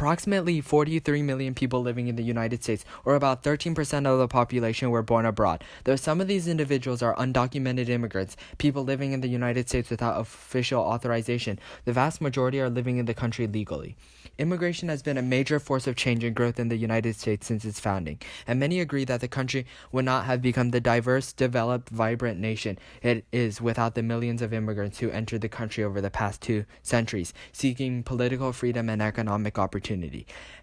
approximately 43 million people living in the United States, or about 13% of the population, were born abroad. Though some of these individuals are undocumented immigrants, people living in the United States without official authorization, the vast majority are living in the country legally. Immigration has been a major force of change and growth in the United States since its founding, and many agree that the country would not have become the diverse, developed, vibrant nation it is without the millions of immigrants who entered the country over the past 2 centuries, seeking political freedom and economic opportunity.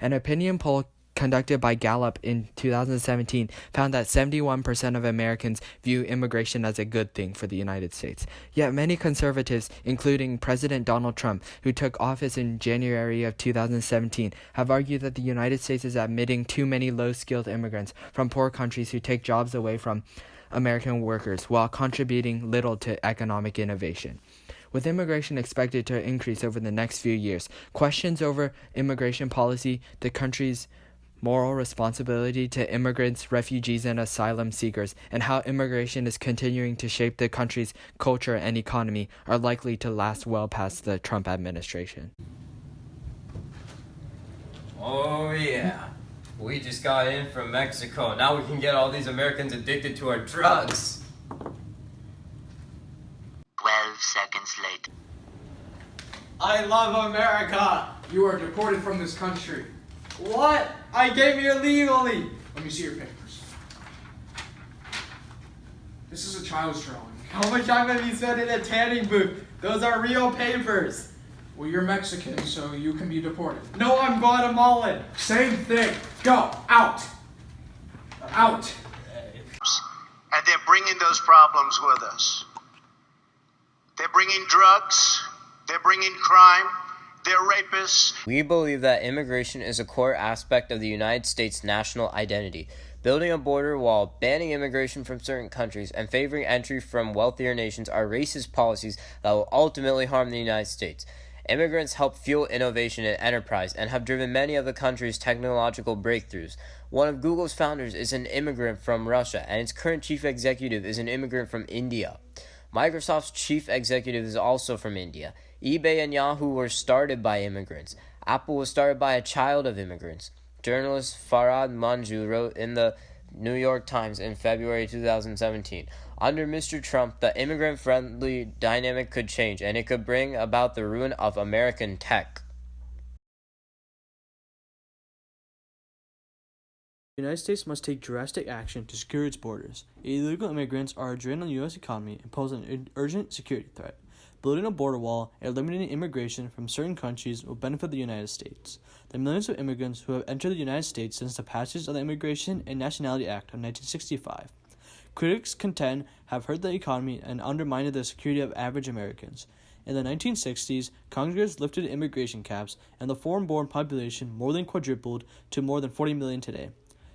An opinion poll conducted by Gallup in 2017 found that 71% of Americans view immigration as a good thing for the United States. Yet many conservatives, including President Donald Trump, who took office in January of 2017, have argued that the United States is admitting too many low-skilled immigrants from poor countries who take jobs away from American workers while contributing little to economic innovation. With immigration expected to increase over the next few years, questions over immigration policy, the country's moral responsibility to immigrants, refugees, and asylum seekers, and how immigration is continuing to shape the country's culture and economy are likely to last well past the Trump administration. Oh yeah, we just got in from Mexico. Now we can get all these Americans addicted to our drugs. 12 seconds later. I love America! You are deported from this country. What? I came here legally! Let me see your papers. This is a child's drawing. How much time have you spent in a tanning booth? Those are real papers. Well, you're Mexican, so you can be deported. No, I'm Guatemalan. Same thing. Go. Out. Out. And they're bringing those problems with us. They're bringing drugs. They're bringing crime. They're rapists. We believe that immigration is a core aspect of the United States' national identity. Building a border wall, banning immigration from certain countries, and favoring entry from wealthier nations are racist policies that will ultimately harm the United States. Immigrants help fuel innovation and enterprise and have driven many of the country's technological breakthroughs. One of Google's founders is an immigrant from Russia, and its current chief executive is an immigrant from India. Microsoft's chief executive is also from India. eBay and Yahoo were started by immigrants. Apple was started by a child of immigrants. Journalist Farhad Manjoo wrote in the New York Times in February 2017, "Under Mr. Trump, the immigrant-friendly dynamic could change, and it could bring about the ruin of American tech." The United States must take drastic action to secure its borders. Illegal immigrants are a drain on the U.S. economy and pose an urgent security threat. Building a border wall and eliminating immigration from certain countries will benefit the United States. The millions of immigrants who have entered the United States since the passage of the Immigration and Nationality Act of 1965. Critics contend have hurt the economy and undermined the security of average Americans. In the 1960s, Congress lifted immigration caps, and the foreign-born population more than quadrupled to more than 40 million today.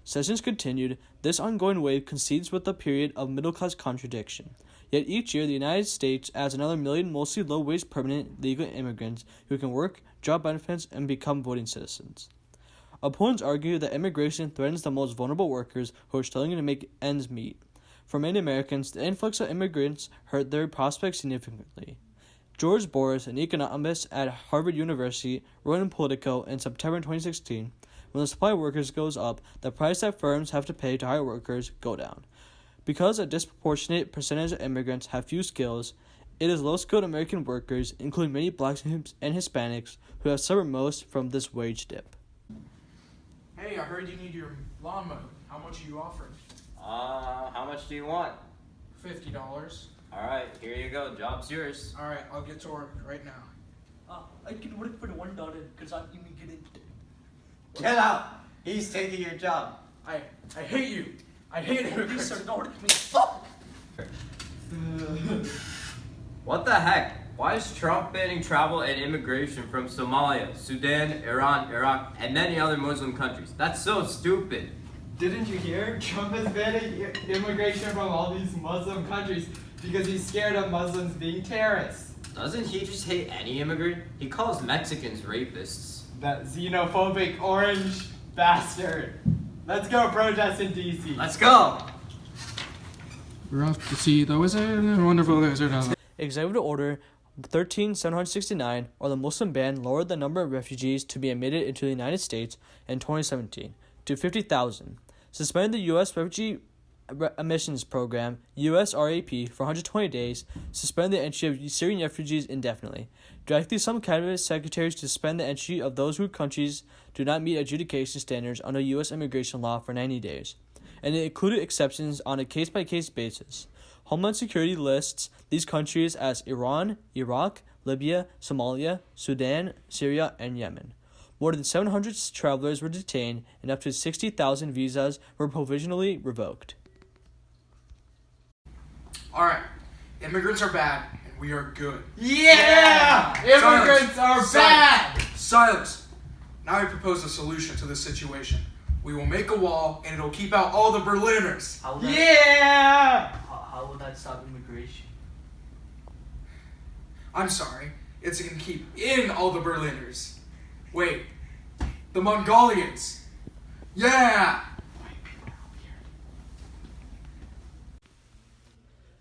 Sessions continued. This ongoing wave coincides with the period of middle-class contradiction. Yet each year, the United States adds another million mostly low-wage permanent legal immigrants who can work, job benefits, and become voting citizens. Opponents argue that immigration threatens the most vulnerable workers who are struggling to make ends meet. For many Americans, the influx of immigrants hurt their prospects significantly. George Boris, an economist at Harvard University, wrote in Politico in September 2016, "When the supply of workers goes up, the price that firms have to pay to hire workers go down. Because a disproportionate percentage of immigrants have few skills, it is low-skilled American workers, including many blacks and Hispanics, who have suffered most from this wage dip." Hey, I heard you need your lawn mowed. How much are you offering? How much do you want? $50. Alright, here you go. Job's yours. All right, I'll get to work right now. I can work for $1 because I'm immigrant. Get out! He's taking your job. I hate you. I hate Please, immigrants. sir, don't hurt me. Stop! What the heck? Why is Trump banning travel and immigration from Somalia, Sudan, Iran, Iraq, and many other Muslim countries? That's so stupid. Didn't you hear? Trump is banning immigration from all these Muslim countries because he's scared of Muslims being terrorists. Doesn't he just hate any immigrant? He calls Mexicans rapists. That xenophobic orange bastard. Let's go protest in D.C. Let's go! We're off to see the wizard, the wonderful wizard. Executive Order 13769, or the Muslim ban, lowered the number of refugees to be admitted into the United States in 2017 to 50,000, suspended the U.S. Refugee Admissions Program, USRAP, for 120 days, suspended the entry of Syrian refugees indefinitely, directing some cabinet secretaries to suspend the entry of those whose countries do not meet adjudication standards under U.S. immigration law for 90 days, and it included exceptions on a case-by-case basis. Homeland Security lists these countries as Iran, Iraq, Libya, Somalia, Sudan, Syria, and Yemen. More than 700 travelers were detained, and up to 60,000 visas were provisionally revoked. All right, immigrants are bad, and we are good. Yeah! Immigrants are bad! Silence! Now I propose a solution to this situation. We will make a wall, and it'll keep out all the Berliners. How will that, Yeah! how will that stop immigration? I'm sorry, it's going to keep in all the Berliners. Wait, the Mongolians. Yeah!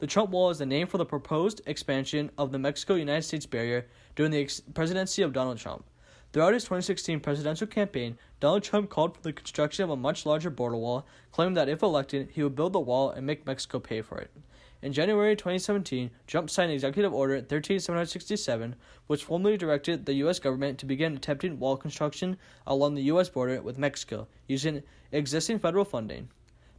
The Trump Wall is the name for the proposed expansion of the Mexico-United States barrier during the presidency of Donald Trump. Throughout his 2016 presidential campaign, Donald Trump called for the construction of a much larger border wall, claiming that if elected, he would build the wall and make Mexico pay for it. In January 2017, Trump signed Executive Order 13767, which formally directed the U.S. government to begin attempting wall construction along the U.S. border with Mexico, using existing federal funding.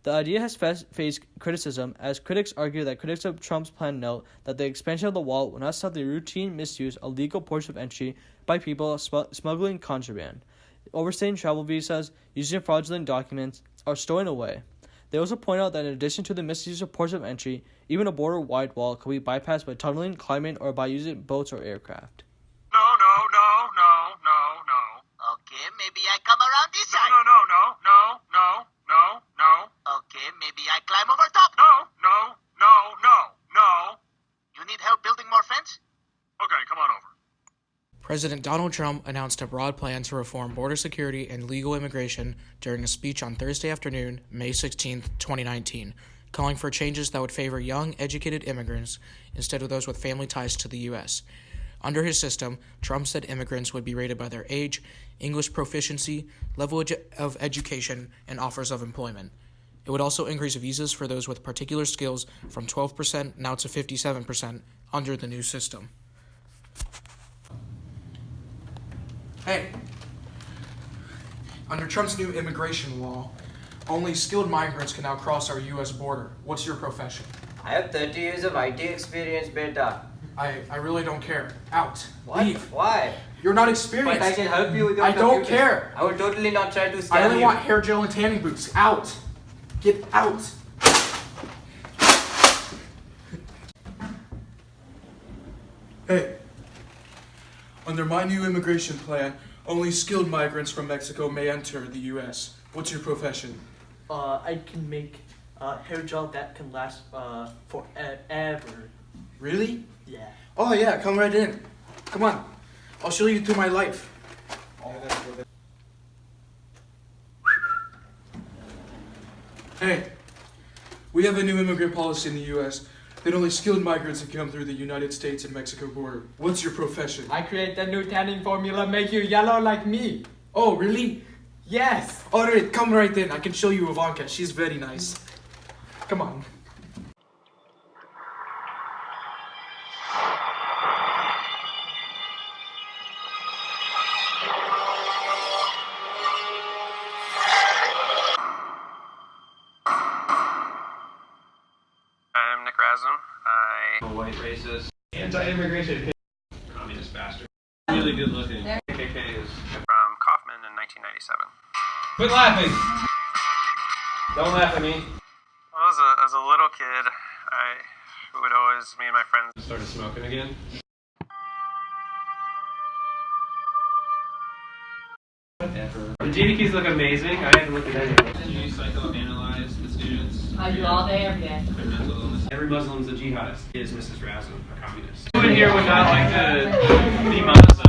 The idea has faced criticism, as critics argue that critics of Trump's plan note that the expansion of the wall will not stop the routine misuse of legal ports of entry by people smuggling contraband, overstaying travel visas, using fraudulent documents, or stowing away. They also point out that in addition to the misuse of ports of entry, even a border-wide wall could be bypassed by tunneling, climbing, or by using boats or aircraft. No. Okay, maybe I come around this side. No. Okay, maybe I climb over top. No. You need help building more fence? Okay, come on over. President Donald Trump announced a broad plan to reform border security and legal immigration during a speech on Thursday afternoon, May 16, 2019, calling for changes that would favor young, educated immigrants instead of those with family ties to the U.S. Under his system, Trump said immigrants would be rated by their age, English proficiency, level of education, and offers of employment. It would also increase visas for those with particular skills from 12% now to 57% under the new system. Hey, under Trump's new immigration law, only skilled migrants can now cross our U.S. border. What's your profession? I have 30 years of IT experience, beta. I really don't care. Out. What? Leave. Why? You're not experienced. But I can help you with your I don't computer. care. I would totally not try to scam I only you. want hair gel and tanning boots. Out. Get out. Hey. Under my new immigration plan, only skilled migrants from Mexico may enter the U.S. What's your profession? I can make hair gel that can last forever. Really? Yeah. Oh yeah, come right in. Come on. I'll show you through my life. Hey, we have a new immigrant policy in the U.S. that only skilled migrants can come through the United States and Mexico border. What's your profession? I create the new tanning formula, make you yellow like me. Oh, really? Yes. Alright, come right in. I can show you Ivanka. She's very nice. Come on. I'm Nick Rasm. I'm a white racist, anti-immigration, communist bastard, really good looking. KKK is from Kaufman in 1997. Quit laughing! Don't laugh at me. As a little kid, me and my friends started smoking again. Whatever. The GDPs look amazing. I haven't looked at any of them. You psychoanalyze the students. I do all day, every day. Their mental illness. Every Muslim is a jihadist. Is Mrs. Razum a communist? Who in here would not like to be Muslim?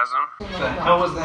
Razum. What the hell was that?